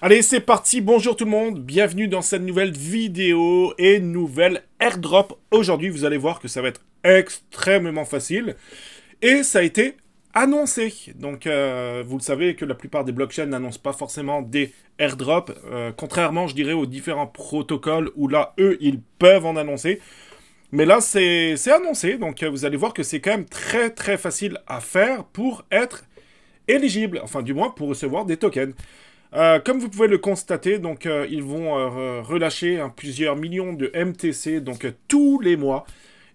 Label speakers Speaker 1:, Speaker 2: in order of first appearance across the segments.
Speaker 1: Allez, c'est parti, bonjour tout le monde, bienvenue dans cette nouvelle vidéo et nouvelle airdrop. Aujourd'hui, vous allez voir que ça va être extrêmement facile et ça a été annoncé. Donc, vous le savez que la plupart des blockchains n'annoncent pas forcément des airdrops, contrairement, je dirais, aux différents protocoles où là, eux, ils peuvent en annoncer. Mais là, c'est annoncé, donc vous allez voir que c'est quand même très facile à faire pour être éligible, enfin du moins pour recevoir des tokens. Comme vous pouvez le constater, donc ils vont relâcher plusieurs millions de MTC donc tous les mois.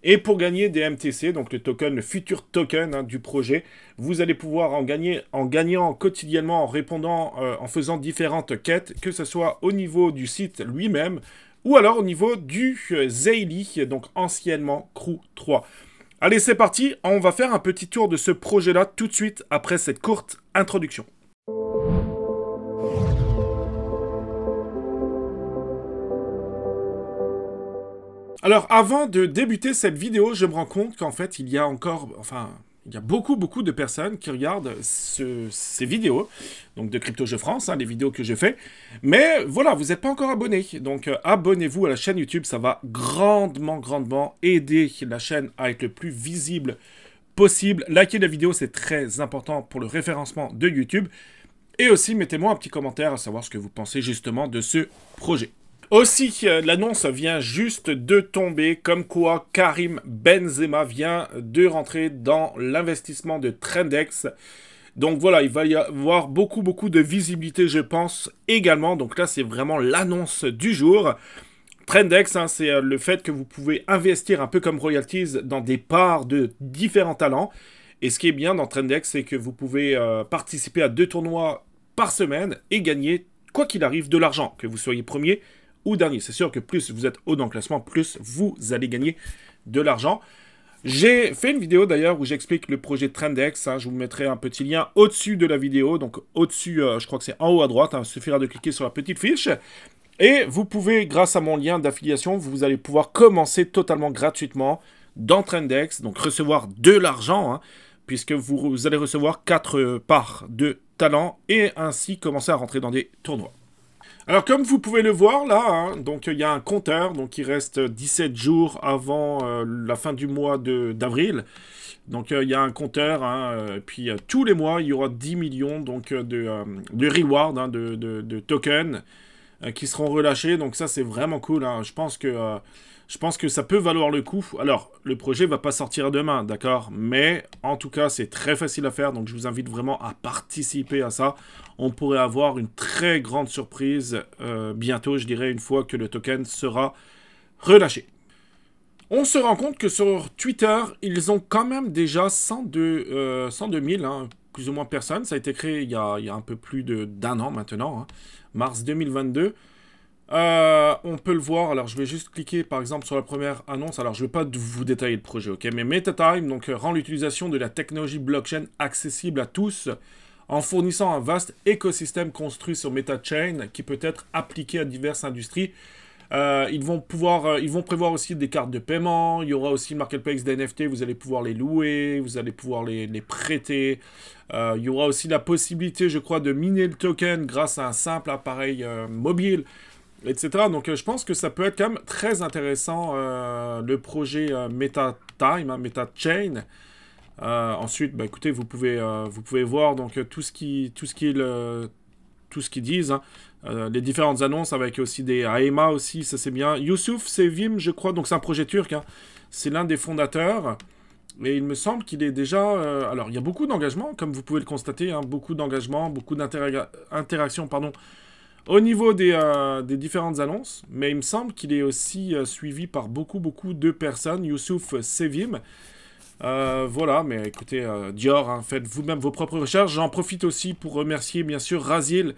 Speaker 1: Et pour gagner des MTC, donc le futur token du projet, vous allez pouvoir en gagnant quotidiennement, en répondant, en faisant différentes quêtes, que ce soit au niveau du site lui-même, ou alors au niveau du Zayli, donc anciennement Crew 3. Allez, c'est parti, on va faire un petit tour de ce projet-là tout de suite après cette courte introduction. Alors, avant de débuter cette vidéo, je me rends compte qu'en fait, il y a beaucoup de personnes qui regardent ces vidéos, donc de Crypto Jeux France, les vidéos que je fais. Mais voilà, vous n'êtes pas encore abonné. Donc, abonnez-vous à la chaîne YouTube, ça va grandement aider la chaîne à être le plus visible possible. Likez la vidéo, c'est très important pour le référencement de YouTube. Et aussi, mettez-moi un petit commentaire à savoir ce que vous pensez justement de ce projet. Aussi, l'annonce vient juste de tomber, comme quoi Karim Benzema vient de rentrer dans l'investissement de Trendex. Donc voilà, il va y avoir beaucoup de visibilité, je pense, également. Donc là, c'est vraiment l'annonce du jour. Trendex, c'est le fait que vous pouvez investir un peu comme royalties dans des parts de différents talents. Et ce qui est bien dans Trendex, c'est que vous pouvez participer à 2 tournois par semaine et gagner, quoi qu'il arrive, de l'argent, que vous soyez premier ou dernier. C'est sûr que plus vous êtes haut dans le classement, plus vous allez gagner de l'argent. J'ai fait une vidéo d'ailleurs où j'explique le projet Trendex. Je vous mettrai un petit lien au-dessus de la vidéo. Donc au-dessus, je crois que c'est en haut à droite. Il suffira de cliquer sur la petite fiche. Et vous pouvez, grâce à mon lien d'affiliation, vous allez pouvoir commencer totalement gratuitement dans Trendex. Donc recevoir de l'argent, puisque vous allez recevoir 4 parts de talent et ainsi commencer à rentrer dans des tournois. Alors, comme vous pouvez le voir, là, donc il y a un compteur, donc il reste 17 jours avant la fin du mois d'avril. Donc, il y a un compteur, puis tous les mois, il y aura 10 millions donc, de rewards, de tokens qui seront relâchés. Donc, ça, c'est vraiment cool. Je pense que ça peut valoir le coup. Alors, le projet va pas sortir demain, d'accord? Mais, en tout cas, c'est très facile à faire. Donc, je vous invite vraiment à participer à ça. On pourrait avoir une très grande surprise bientôt, je dirais, une fois que le token sera relâché. On se rend compte que sur Twitter, ils ont quand même déjà 102 000, plus ou moins personnes. Ça a été créé il y a un peu plus d'un an maintenant, mars 2022. On peut le voir, alors je vais juste cliquer par exemple sur la première annonce, alors je ne vais pas vous détailler le projet, ok, mais MetaTime donc, rend l'utilisation de la technologie blockchain accessible à tous en fournissant un vaste écosystème construit sur MetaChain qui peut être appliqué à diverses industries. Ils vont prévoir aussi des cartes de paiement, il y aura aussi le marketplace d'NFT, vous allez pouvoir les louer, vous allez pouvoir les prêter. Il y aura aussi la possibilité, je crois, de miner le token grâce à un simple appareil mobile, etc. Donc je pense que ça peut être quand même très intéressant, le projet MetaTime, MetaChain. Ensuite, écoutez, vous pouvez voir donc tout ce qu'ils disent, les différentes annonces avec aussi des AEMA aussi, ça c'est bien. Youssouf Sevim, je crois, donc c'est un projet turc, c'est l'un des fondateurs. Et il me semble qu'il est déjà... alors, il y a beaucoup d'engagement, comme vous pouvez le constater, beaucoup d'engagement, beaucoup d'interactions, pardon, au niveau des différentes annonces. Mais il me semble qu'il est aussi suivi par beaucoup de personnes, Youssouf Sevim. Voilà, mais écoutez, Dior, faites vous-même vos propres recherches. J'en profite aussi pour remercier, bien sûr, Razil.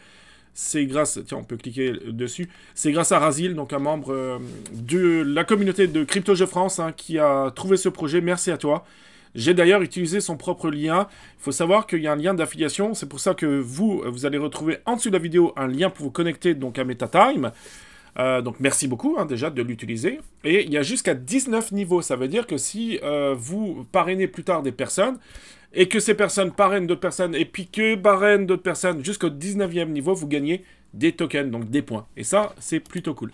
Speaker 1: C'est grâce... Tiens, on peut cliquer dessus. C'est grâce à Razil, donc un membre de la communauté de Crypto Jeux France, qui a trouvé ce projet. Merci à toi. J'ai d'ailleurs utilisé son propre lien. Il faut savoir qu'il y a un lien d'affiliation. C'est pour ça que vous allez retrouver en dessous de la vidéo un lien pour vous connecter donc, à MetaTime. Donc merci beaucoup déjà de l'utiliser. Et il y a jusqu'à 19 niveaux. Ça veut dire que si vous parrainez plus tard des personnes, et que ces personnes parrainent d'autres personnes, et puis que parrainent d'autres personnes jusqu'au 19e niveau, vous gagnez des tokens, donc des points. Et ça, c'est plutôt cool.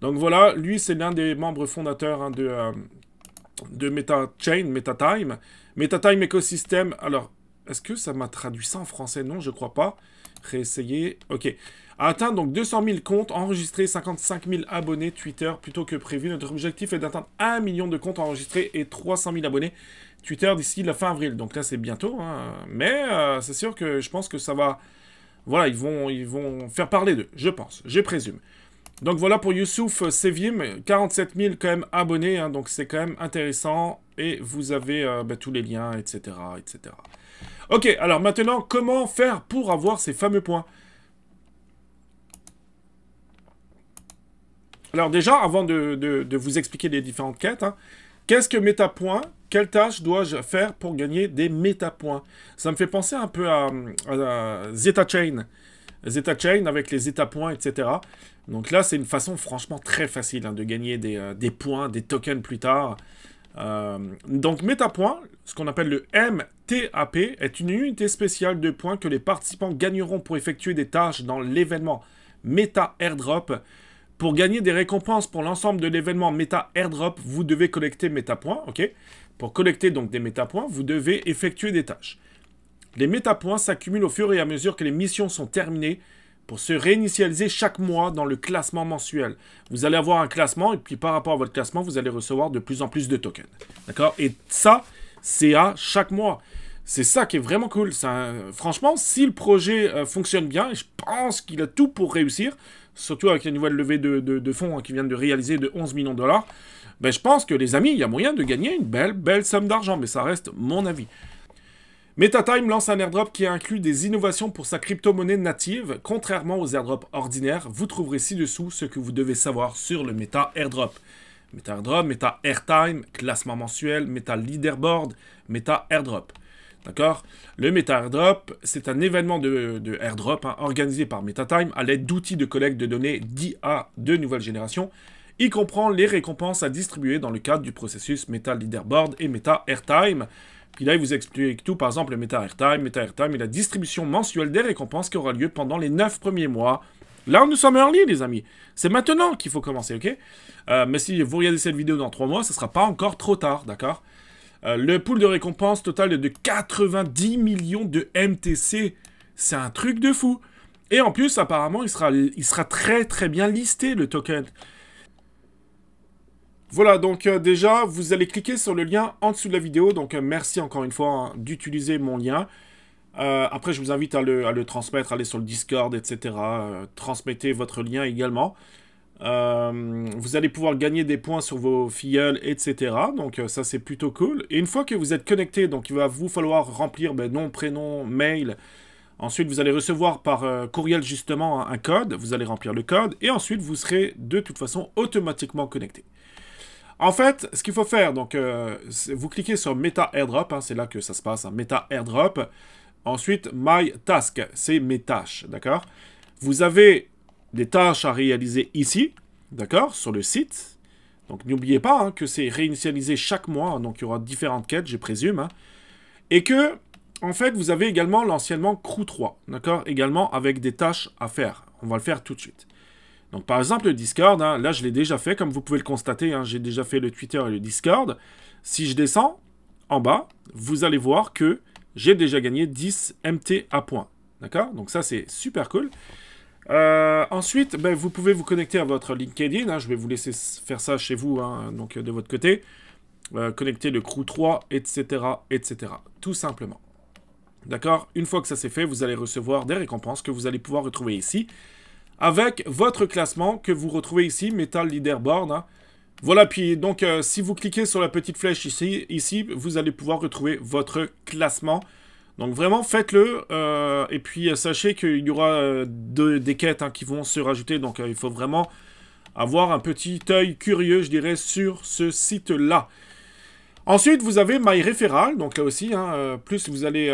Speaker 1: Donc voilà, lui, c'est l'un des membres fondateurs hein, de MetaChain, MetaTime. MetaTime Ecosystem, alors, est-ce que ça m'a traduit ça en français? Non, je crois pas. Réessayer, ok. A atteint donc 200 000 comptes, enregistré 55 000 abonnés Twitter plutôt que prévu. Notre objectif est d'atteindre 1 million de comptes enregistrés et 300 000 abonnés Twitter d'ici la fin avril. Donc là, c'est bientôt. Hein. Mais c'est sûr que je pense que ça va... Voilà, ils vont faire parler d'eux, je pense, je présume. Donc voilà pour Youssouf Sevim, 47 000 quand même abonnés, hein, donc c'est quand même intéressant. Et vous avez tous les liens, etc., etc. Ok, alors maintenant, comment faire pour avoir ces fameux points? Alors déjà, avant de vous expliquer les différentes quêtes, hein, qu'est-ce que MetaPoints? Quelle tâche dois-je faire pour gagner des MetaPoints? Ça me fait penser un peu à ZetaChain. ZetaChain avec les ZetaPoints, etc. Donc là, c'est une façon franchement très facile hein, de gagner des points, des tokens plus tard. Donc MetaPoints, ce qu'on appelle le MTAP, est une unité spéciale de points que les participants gagneront pour effectuer des tâches dans l'événement Meta Airdrop. Pour gagner des récompenses pour l'ensemble de l'événement Meta Airdrop, vous devez collecter MetaPoints, ok? Pour collecter donc des MetaPoints, vous devez effectuer des tâches. Les MetaPoints s'accumulent au fur et à mesure que les missions sont terminées pour se réinitialiser chaque mois dans le classement mensuel. Vous allez avoir un classement et puis par rapport à votre classement, vous allez recevoir de plus en plus de tokens. D'accord? Et ça, c'est à chaque mois. C'est ça qui est vraiment cool. Franchement, si le projet fonctionne bien, et je pense qu'il a tout pour réussir, surtout avec la nouvelle levée de fonds hein, qui viennent de réaliser de 11 millions de dollars, ben, je pense que les amis, il y a moyen de gagner une belle somme d'argent, mais ça reste mon avis. MetaTime lance un airdrop qui inclut des innovations pour sa crypto-monnaie native. Contrairement aux airdrops ordinaires, vous trouverez ci-dessous ce que vous devez savoir sur le Meta Airdrop. Meta Airdrop, Meta Airtime, classement mensuel, Meta Leaderboard, Meta Airdrop. D'accord? Le Meta Airdrop, c'est un événement de airdrop hein, organisé par MetaTime à l'aide d'outils de collecte de données d'IA de nouvelle génération. Il comprend les récompenses à distribuer dans le cadre du processus Meta Leaderboard et Meta Airtime. Puis là, il vous explique tout, par exemple, le Meta Airtime et la distribution mensuelle des récompenses qui aura lieu pendant les 9 premiers mois. Là, nous sommes early, les amis. C'est maintenant qu'il faut commencer, ok? Mais si vous regardez cette vidéo dans 3 mois, ce ne sera pas encore trop tard, d'accord? Le pool de récompenses total est de 90 millions de MTC. C'est un truc de fou. Et en plus, apparemment, il sera très très bien listé, le token. Voilà, donc déjà, vous allez cliquer sur le lien en dessous de la vidéo. Donc merci encore une fois hein, d'utiliser mon lien. Après, je vous invite à le transmettre, aller sur le Discord, etc. Transmettez votre lien également. Vous allez pouvoir gagner des points sur vos filleuls, etc. Donc ça, c'est plutôt cool. Et une fois que vous êtes connecté, donc il va vous falloir remplir nom, prénom, mail. Ensuite, vous allez recevoir par courriel justement un code. Vous allez remplir le code. Et ensuite, vous serez de toute façon automatiquement connecté. En fait, ce qu'il faut faire, donc, vous cliquez sur Meta Airdrop, hein, c'est là que ça se passe, hein, Meta Airdrop. Ensuite, My Task, c'est mes tâches, d'accord? Vous avez des tâches à réaliser ici, d'accord, sur le site. Donc, n'oubliez pas hein, que c'est réinitialisé chaque mois, hein, donc il y aura différentes quêtes, je présume. Hein, et que, en fait, vous avez également l'anciennement Crew 3, d'accord? Également avec des tâches à faire. On va le faire tout de suite. Donc, par exemple, le Discord, hein, là, je l'ai déjà fait, comme vous pouvez le constater, hein, j'ai déjà fait le Twitter et le Discord. Si je descends en bas, vous allez voir que j'ai déjà gagné 10 MT à points. D'accord? Donc, ça, c'est super cool. Ensuite, ben, vous pouvez vous connecter à votre LinkedIn. Hein, je vais vous laisser faire ça chez vous, hein, donc de votre côté. Connecter le Crew 3, etc., etc. Tout simplement. D'accord? Une fois que ça c'est fait, vous allez recevoir des récompenses que vous allez pouvoir retrouver ici. Avec votre classement que vous retrouvez ici, Meta Leaderboard. Hein. Voilà, puis donc si vous cliquez sur la petite flèche ici, vous allez pouvoir retrouver votre classement. Donc vraiment, faites-le. Et puis sachez qu'il y aura des quêtes hein, qui vont se rajouter. Donc il faut vraiment avoir un petit œil curieux, je dirais, sur ce site-là. Ensuite, vous avez My Referral. Donc là aussi, hein, plus vous allez...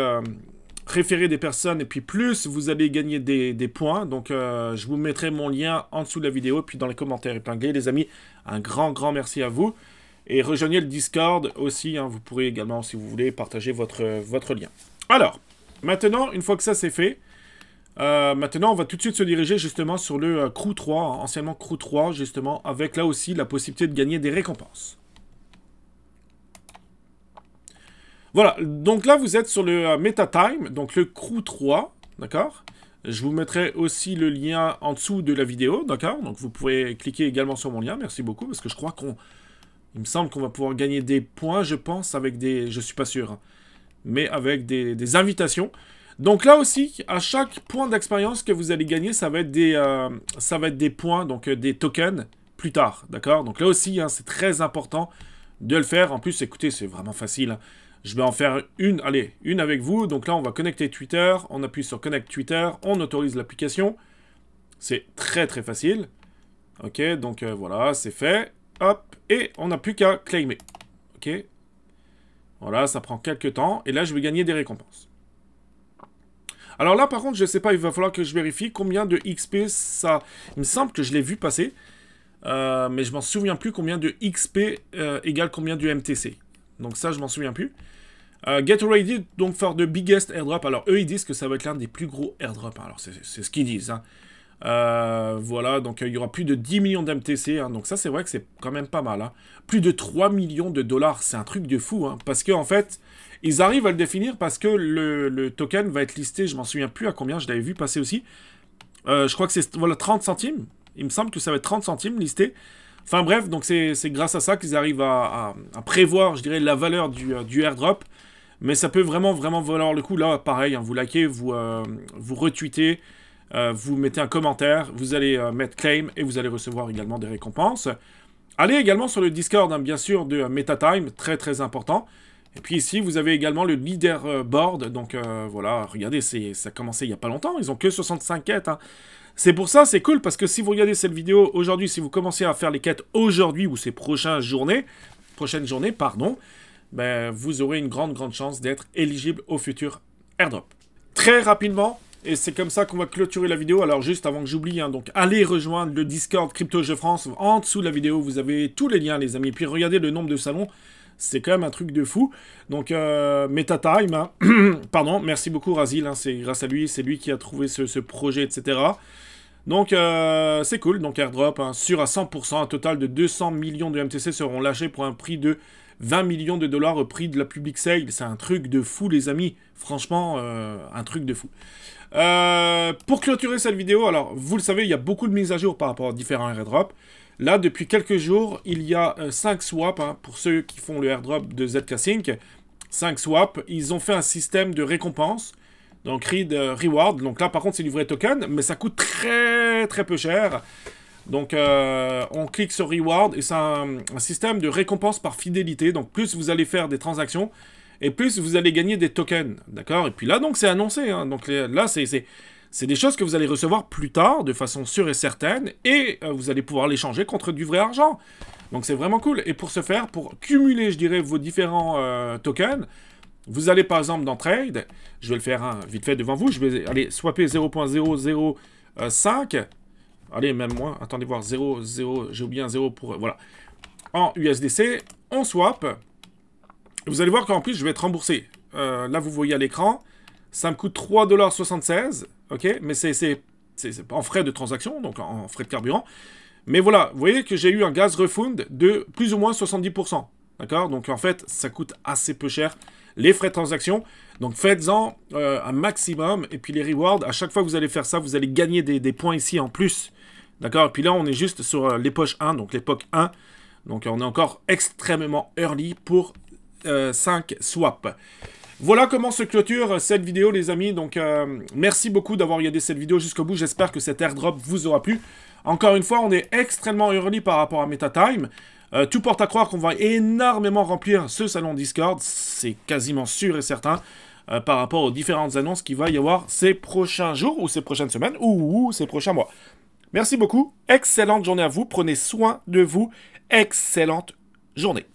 Speaker 1: référer des personnes et puis plus vous allez gagner des points. Donc je vous mettrai mon lien en dessous de la vidéo puis dans les commentaires épinglés. Les amis, un grand merci à vous. Et rejoignez le Discord aussi. Hein, vous pourrez également, si vous voulez, partager votre lien. Alors, maintenant, une fois que ça c'est fait, Maintenant, on va tout de suite se diriger justement sur le Crew 3, anciennement Crew 3, justement, avec là aussi la possibilité de gagner des récompenses. Voilà, donc là, vous êtes sur le MetaTime, donc le Crew 3, d'accord? Je vous mettrai aussi le lien en dessous de la vidéo, d'accord? Donc vous pouvez cliquer également sur mon lien, merci beaucoup, parce que je crois il me semble qu'on va pouvoir gagner des points, je pense, avec des... Je suis pas sûr, hein, mais avec des invitations. Donc là aussi, à chaque point d'expérience que vous allez gagner, ça va être des points, donc des tokens, plus tard, d'accord? Donc là aussi, hein, c'est très important de le faire. En plus, écoutez, c'est vraiment facile, hein. Je vais en faire une, allez, une avec vous. Donc là, on va connecter Twitter. On appuie sur Connect Twitter. On autorise l'application. C'est très, très facile. Ok, donc voilà, c'est fait. Hop, et on n'a plus qu'à claimer. Ok. Voilà, ça prend quelques temps. Et là, je vais gagner des récompenses. Alors là, par contre, je ne sais pas, il va falloir que je vérifie combien de XP ça... Il me semble que je l'ai vu passer. Mais je m'en souviens plus combien de XP égale combien du MTC. Donc ça, je m'en souviens plus. Get ready, donc for the biggest airdrop. Alors, eux, ils disent que ça va être l'un des plus gros airdrops. Alors, c'est ce qu'ils disent. Hein. Voilà, donc il y aura plus de 10 millions d'MTC. Hein, donc ça, c'est vrai que c'est quand même pas mal. Hein. Plus de 3 millions de dollars. C'est un truc de fou. Hein, parce qu'en fait, ils arrivent à le définir parce que le token va être listé. Je m'en souviens plus à combien. Je l'avais vu passer aussi. Je crois que c'est voilà, 30 centimes. Il me semble que ça va être 30 centimes listé. Enfin bref, donc c'est grâce à ça qu'ils arrivent à prévoir, je dirais, la valeur du airdrop. Mais ça peut vraiment, vraiment valoir le coup. Là, pareil, hein, vous likez, vous retweetez, vous mettez un commentaire, vous allez mettre claim et vous allez recevoir également des récompenses. Allez également sur le Discord, hein, bien sûr, de MetaTime, très très important. Et puis ici, vous avez également le leaderboard. Donc voilà, regardez, ça a commencé il n'y a pas longtemps. Ils ont que 65 quêtes. Hein. C'est pour ça, c'est cool, parce que si vous regardez cette vidéo aujourd'hui, si vous commencez à faire les quêtes aujourd'hui ou ces prochaines journées, ben, vous aurez une grande chance d'être éligible au futur airdrop. Très rapidement, et c'est comme ça qu'on va clôturer la vidéo. Alors juste avant que j'oublie, hein, donc allez rejoindre le Discord Crypto Jeux France. En dessous de la vidéo, vous avez tous les liens, les amis. Puis regardez le nombre de salons. C'est quand même un truc de fou. Donc, MetaTime, hein. Pardon, merci beaucoup Razil, hein, c'est grâce à lui, c'est lui qui a trouvé ce projet, etc. Donc, c'est cool. Donc, airdrop, hein, sûr à 100%, un total de 200 millions de MTC seront lâchés pour un prix de 20 millions de dollars au prix de la public sale. C'est un truc de fou, les amis. Franchement, un truc de fou. Pour clôturer cette vidéo, alors, vous le savez, il y a beaucoup de mises à jour par rapport à différents airdrops. Là, depuis quelques jours, il y a 5 swaps, hein, pour ceux qui font le airdrop de ZK Sync. 5 swaps, ils ont fait un système de récompense, donc reward. Donc là, par contre, c'est du vrai token, mais ça coûte très peu cher. Donc, on clique sur reward, et c'est un système de récompense par fidélité. Donc, plus vous allez faire des transactions, et plus vous allez gagner des tokens, d'accord? Et puis là, donc, c'est annoncé, hein. Donc là, c'est des choses que vous allez recevoir plus tard, de façon sûre et certaine, et vous allez pouvoir les changer contre du vrai argent. Donc c'est vraiment cool. Et pour ce faire, pour cumuler, je dirais, vos différents tokens, vous allez par exemple dans Trade, je vais le faire vite fait devant vous, je vais aller swapper 0.005, allez, même moins, attendez voir, 0, j'ai oublié un 0 pour, voilà, en USDC, on swap, vous allez voir qu'en plus, je vais être remboursé. Là, vous voyez à l'écran, ça me coûte 3,76 $, ok, mais c'est en frais de transaction, donc en frais de carburant. Mais voilà, vous voyez que j'ai eu un gas refund de plus ou moins 70%, d'accord? Donc en fait, ça coûte assez peu cher, les frais de transaction. Donc faites-en un maximum, et puis les rewards, à chaque fois que vous allez faire ça, vous allez gagner des points ici en plus, d'accord? Et puis là, on est juste sur l'époque 1, donc l'époque 1, donc on est encore extrêmement early pour 5 swaps. Voilà comment se clôture cette vidéo, les amis. Donc, merci beaucoup d'avoir regardé cette vidéo jusqu'au bout. J'espère que cet airdrop vous aura plu. Encore une fois, on est extrêmement early par rapport à MetaTime. Tout porte à croire qu'on va énormément remplir ce salon Discord. C'est quasiment sûr et certain par rapport aux différentes annonces qu'il va y avoir ces prochains jours ou ces prochaines semaines ou ces prochains mois. Merci beaucoup. Excellente journée à vous. Prenez soin de vous. Excellente journée.